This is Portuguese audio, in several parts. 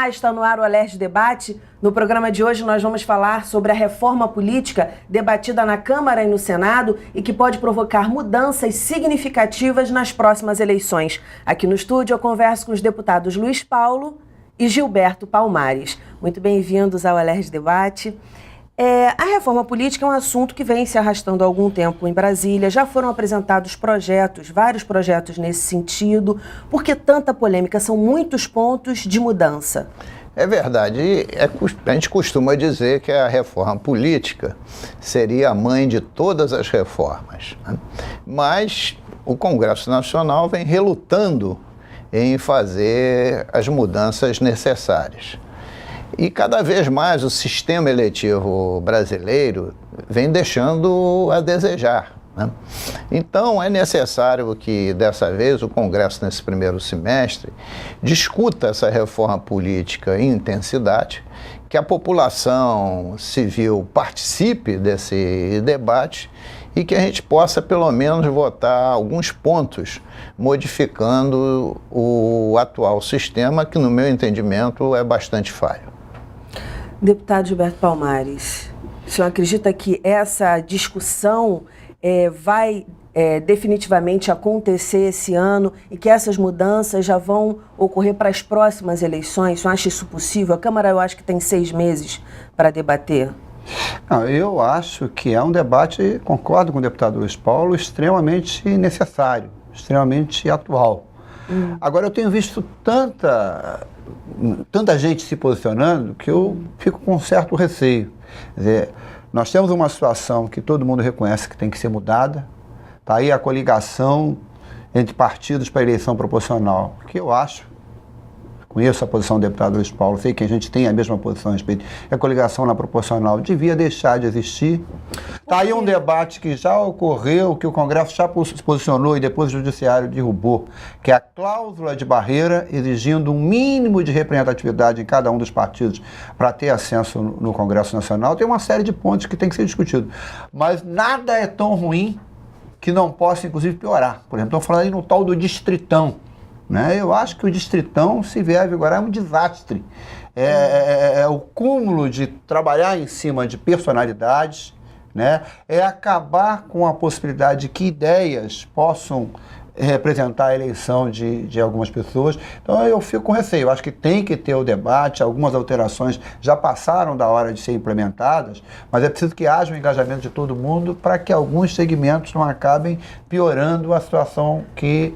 Olá, está no ar o Alerj Debate. No programa de hoje nós vamos falar sobre a reforma política debatida na Câmara e no Senado e que pode provocar mudanças significativas nas próximas eleições. Aqui no estúdio eu converso com os deputados Luiz Paulo e Gilberto Palmares. Muito bem-vindos ao Alerj Debate. A reforma política é um assunto que vem se arrastando há algum tempo em Brasília. Já foram apresentados vários projetos nesse sentido. Por que tanta polêmica? São muitos pontos de mudança. É verdade. A gente costuma dizer que a reforma política seria a mãe de todas as reformas, né? Mas o Congresso Nacional vem relutando em fazer as mudanças necessárias. E cada vez mais o sistema eletivo brasileiro vem deixando a desejar, né? Então é necessário que dessa vez o Congresso, nesse primeiro semestre, discuta essa reforma política em intensidade, que a população civil participe desse debate e que a gente possa pelo menos votar alguns pontos modificando o atual sistema, que no meu entendimento é bastante falho. Deputado Gilberto Palmares, o senhor acredita que essa discussão vai definitivamente acontecer esse ano e que essas mudanças já vão ocorrer para as próximas eleições? O senhor acha isso possível? A Câmara, eu acho que tem 6 meses para debater. Não, eu acho que é um debate, concordo com o deputado Luiz Paulo, extremamente necessário, extremamente atual. Agora, eu tenho visto tanta gente se posicionando que eu fico com um certo receio. Quer dizer, nós temos uma situação que todo mundo reconhece que tem que ser mudada. Está aí a coligação entre partidos para a eleição proporcional, que eu acho, conheço a posição do deputado Luiz Paulo, sei que a gente tem a mesma posição a respeito, a coligação na proporcional devia deixar de existir. Está aí um debate que já ocorreu, que o Congresso já se posicionou e depois o Judiciário derrubou, que é a cláusula de barreira exigindo um mínimo de representatividade em cada um dos partidos para ter ascenso no Congresso Nacional. Tem uma série de pontos que tem que ser discutido, mas nada é tão ruim que não possa, inclusive, piorar. Por exemplo, estão falando aí no tal do distritão, né? Eu acho que o distritão, se vier a vigorar, é um desastre. É o cúmulo de trabalhar em cima de personalidades, né? É acabar com a possibilidade de que ideias possam representar a eleição de algumas pessoas. Então eu fico com receio. Eu acho que tem que ter o debate, algumas alterações já passaram da hora de ser implementadas, mas é preciso que haja um engajamento de todo mundo para que alguns segmentos não acabem piorando a situação que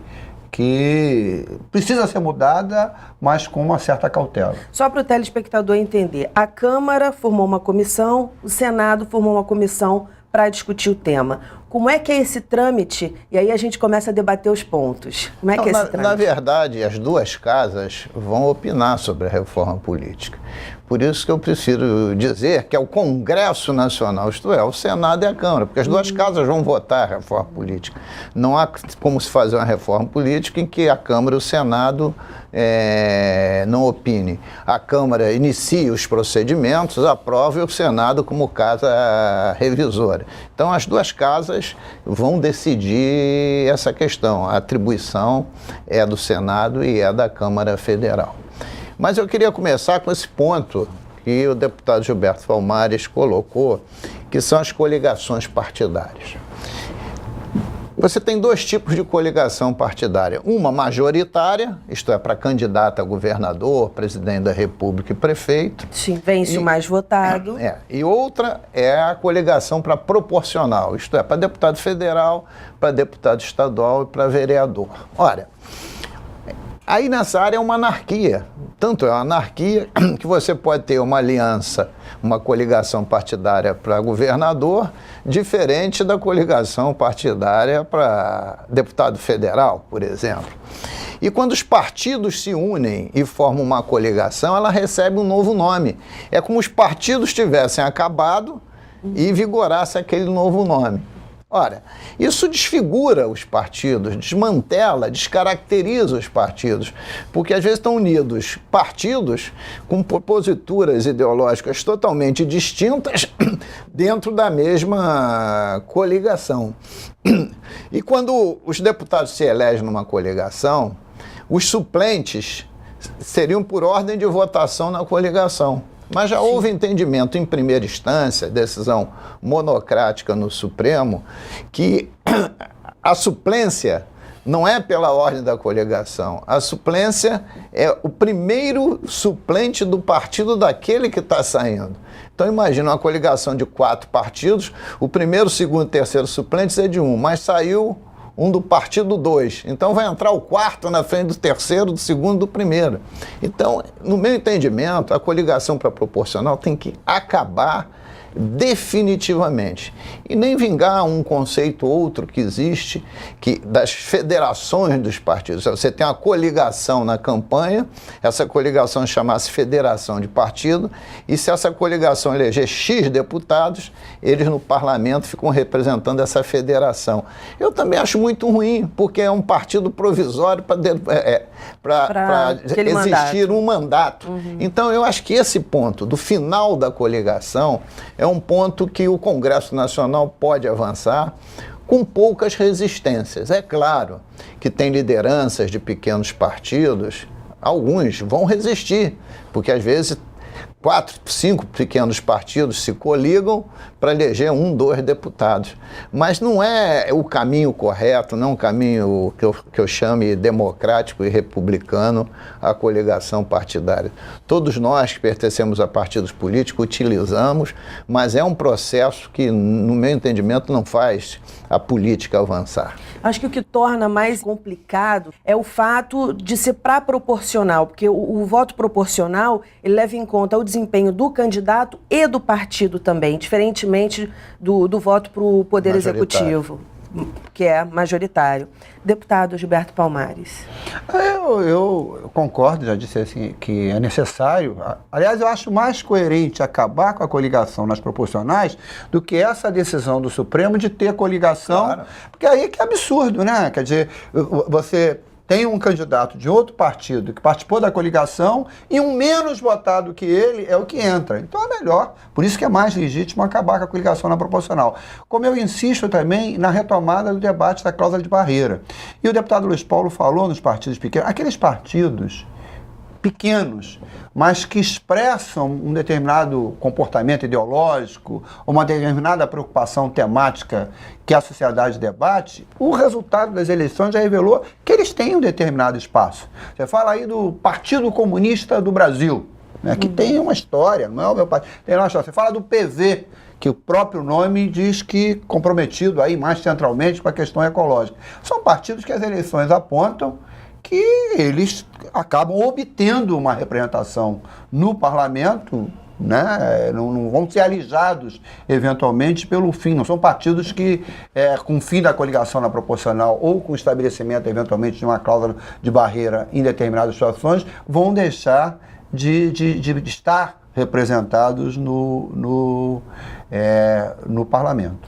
precisa ser mudada, mas com uma certa cautela. Só para o telespectador entender, a Câmara formou uma comissão, o Senado formou uma comissão para discutir o tema. Como é que é esse trâmite? E aí a gente começa a debater os pontos. Como é que é esse trâmite? Na verdade, as duas casas vão opinar sobre a reforma política. Por isso que eu preciso dizer que é o Congresso Nacional, isto é, o Senado e a Câmara, porque as duas casas vão votar a reforma política. Não há como se fazer uma reforma política em que a Câmara e o Senado não opinem. A Câmara inicia os procedimentos, aprova e o Senado como casa revisora. Então, as duas casas vão decidir essa questão. A atribuição é do Senado e é da Câmara Federal. Mas eu queria começar com esse ponto que o deputado Gilberto Palmares colocou, que são as coligações partidárias. Você tem 2 tipos de coligação partidária. Uma majoritária, isto é, para candidato a governador, presidente da República e prefeito. Sim, vence o mais votado. E outra é a coligação para proporcional, isto é, para deputado federal, para deputado estadual e para vereador. Olha, aí nessa área é uma anarquia. Tanto é uma anarquia que você pode ter uma aliança, uma coligação partidária para governador, diferente da coligação partidária para deputado federal, por exemplo. E quando os partidos se unem e formam uma coligação, ela recebe um novo nome. É como os partidos tivessem acabado e vigorasse aquele novo nome. Ora, isso desfigura os partidos, desmantela, descaracteriza os partidos, porque às vezes estão unidos partidos com proposituras ideológicas totalmente distintas dentro da mesma coligação. E quando os deputados se elegem numa coligação, os suplentes seriam por ordem de votação na coligação. Mas já houve entendimento em primeira instância, decisão monocrática no Supremo, que a suplência não é pela ordem da coligação. A suplência é o primeiro suplente do partido daquele que está saindo. Então imagina uma coligação de 4 partidos, o primeiro, segundo e terceiro suplentes é de um, mas saiu um do partido 2. Então vai entrar o quarto na frente do terceiro, do segundo, do primeiro. Então, no meu entendimento, a coligação para proporcional tem que acabar definitivamente. E nem vingar um conceito outro que existe, que das federações dos partidos. Você tem uma coligação na campanha, essa coligação chama-se federação de partido, e se essa coligação eleger X deputados, eles no parlamento ficam representando essa federação. Eu também acho muito ruim, porque é um partido provisório para existir um mandato. Então eu acho que esse ponto do final da coligação é um ponto que o Congresso Nacional pode avançar com poucas resistências. É claro que tem lideranças de pequenos partidos, alguns vão resistir, porque às vezes 4, 5 pequenos partidos se coligam para eleger 1, 2 deputados. Mas não é o caminho correto, não é um caminho que eu chame democrático e republicano a coligação partidária. Todos nós que pertencemos a partidos políticos utilizamos, mas é um processo que, no meu entendimento, não faz a política avançar. Acho que o que torna mais complicado é o fato de ser para proporcional, porque o voto proporcional ele leva em conta o desempenho do candidato e do partido também, diferentemente do voto para o Poder Executivo, que é majoritário. Deputado Gilberto Palmares. Eu concordo, já disse assim, que é necessário. Aliás, eu acho mais coerente acabar com a coligação nas proporcionais do que essa decisão do Supremo de ter coligação, claro. Porque aí que é absurdo, né? Quer dizer, você tem um candidato de outro partido que participou da coligação e um menos votado que ele é o que entra. Então é melhor, por isso que é mais legítimo acabar com a coligação na proporcional. Como eu insisto também na retomada do debate da cláusula de barreira. E o deputado Luiz Paulo falou nos partidos pequenos, aqueles partidos pequenos, mas que expressam um determinado comportamento ideológico, uma determinada preocupação temática que a sociedade debate, o resultado das eleições já revelou que eles têm um determinado espaço. Você fala aí do Partido Comunista do Brasil, né, que tem uma história, não é o meu partido, tem uma história. Você fala do PV, que o próprio nome diz que comprometido aí mais centralmente com a questão ecológica. São partidos que as eleições apontam que eles acabam obtendo uma representação no parlamento, né? Não vão ser alijados eventualmente pelo fim, não são partidos que com o fim da coligação na proporcional ou com o estabelecimento eventualmente de uma cláusula de barreira em determinadas situações, vão deixar de estar representados no parlamento.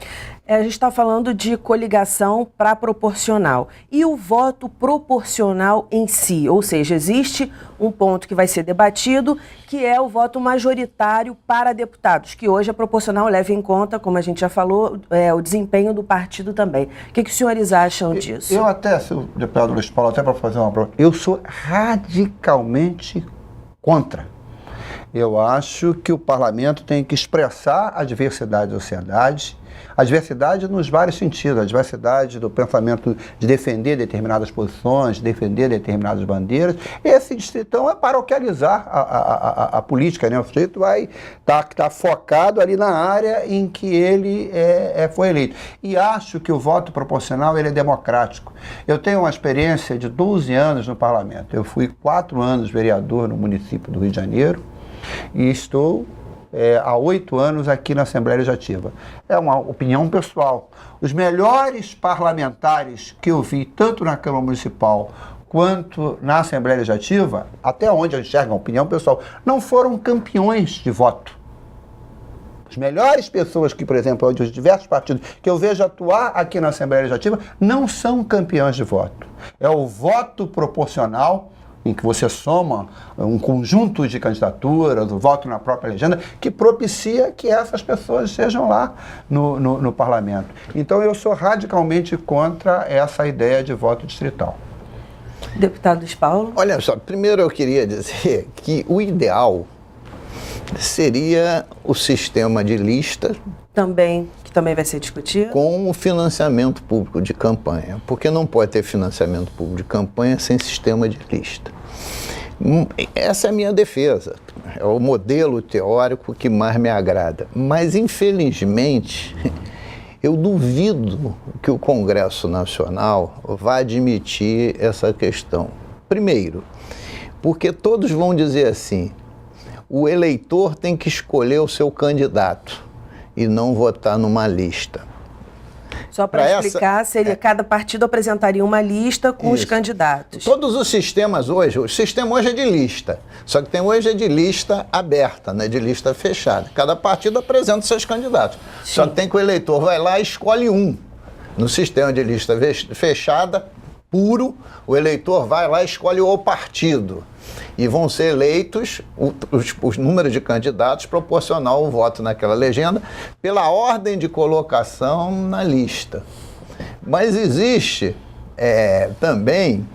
A gente está falando de coligação para proporcional. E o voto proporcional em si? Ou seja, existe um ponto que vai ser debatido, que é o voto majoritário para deputados, que hoje a proporcional leva em conta, como a gente já falou, o desempenho do partido também. O que os senhores acham disso? Eu até, se o deputado Luiz Paulo, até para fazer uma prova, eu sou radicalmente contra. Eu acho que o parlamento tem que expressar a diversidade da sociedade, a diversidade nos vários sentidos, a diversidade do pensamento de defender determinadas posições, defender determinadas bandeiras. Esse distritão é paroquializar a política, né? O sujeito vai tá focado ali na área em que ele foi eleito. E acho que o voto proporcional ele é democrático. Eu tenho uma experiência de 12 anos no parlamento. Eu fui 4 anos vereador no município do Rio de Janeiro e estou há 8 anos aqui na Assembleia Legislativa. É uma opinião pessoal. Os melhores parlamentares que eu vi, tanto na Câmara Municipal quanto na Assembleia Legislativa, até onde eu enxergo a opinião pessoal, não foram campeões de voto. As melhores pessoas que, por exemplo, dos diversos partidos que eu vejo atuar aqui na Assembleia Legislativa, não são campeões de voto. É o voto proporcional, em que você soma um conjunto de candidaturas, o voto na própria legenda, que propicia que essas pessoas estejam lá no parlamento. Então eu sou radicalmente contra essa ideia de voto distrital. Deputado Luiz Paulo. Olha só, primeiro eu queria dizer que o ideal seria o sistema de lista Que também vai ser discutido. com o financiamento público de campanha, porque não pode ter financiamento público de campanha sem sistema de lista. Essa é a minha defesa, é o modelo teórico que mais me agrada, mas infelizmente eu duvido que o Congresso Nacional vá admitir essa questão. Primeiro, porque todos vão dizer assim, o eleitor tem que escolher o seu candidato e não votar numa lista. Só para explicar, cada partido apresentaria uma lista com os candidatos. Todos os sistemas hoje, o sistema hoje é de lista, só que hoje é de lista aberta, né, de lista fechada. Cada partido apresenta seus candidatos. Sim. Só que tem que o eleitor vai lá e escolhe um. No sistema de lista fechada, puro, o eleitor vai lá e escolhe o partido. E vão ser eleitos os números de candidatos proporcional ao voto naquela legenda pela ordem de colocação na lista. Mas existe também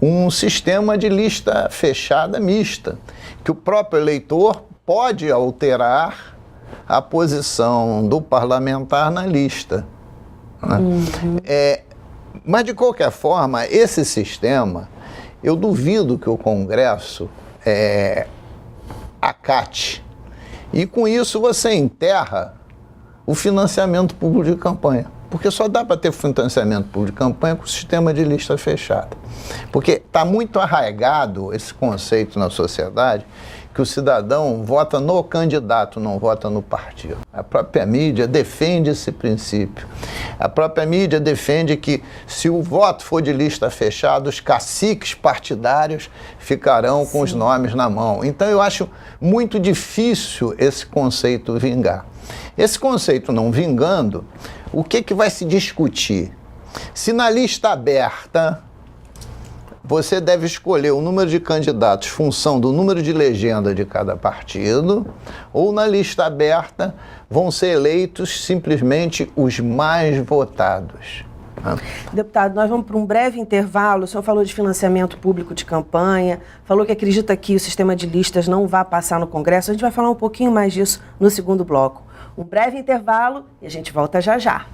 um sistema de lista fechada mista, que o próprio eleitor pode alterar a posição do parlamentar na lista. Né? Uhum. Mas, de qualquer forma, esse sistema, eu duvido que o Congresso acate. E com isso você enterra o financiamento público de campanha. Porque só dá para ter financiamento público de campanha com o sistema de lista fechada. Porque está muito arraigado esse conceito na sociedade que o cidadão vota no candidato, não vota no partido. A própria mídia defende esse princípio. A própria mídia defende que, se o voto for de lista fechada, os caciques partidários ficarão com os nomes na mão. Então, eu acho muito difícil esse conceito vingar. Esse conceito não vingando, o que vai se discutir? Se na lista aberta você deve escolher o número de candidatos em função do número de legenda de cada partido, ou na lista aberta vão ser eleitos simplesmente os mais votados. Deputado, nós vamos para um breve intervalo. O senhor falou de financiamento público de campanha, falou que acredita que o sistema de listas não vai passar no Congresso. A gente vai falar um pouquinho mais disso no segundo bloco. Um breve intervalo e a gente volta já já.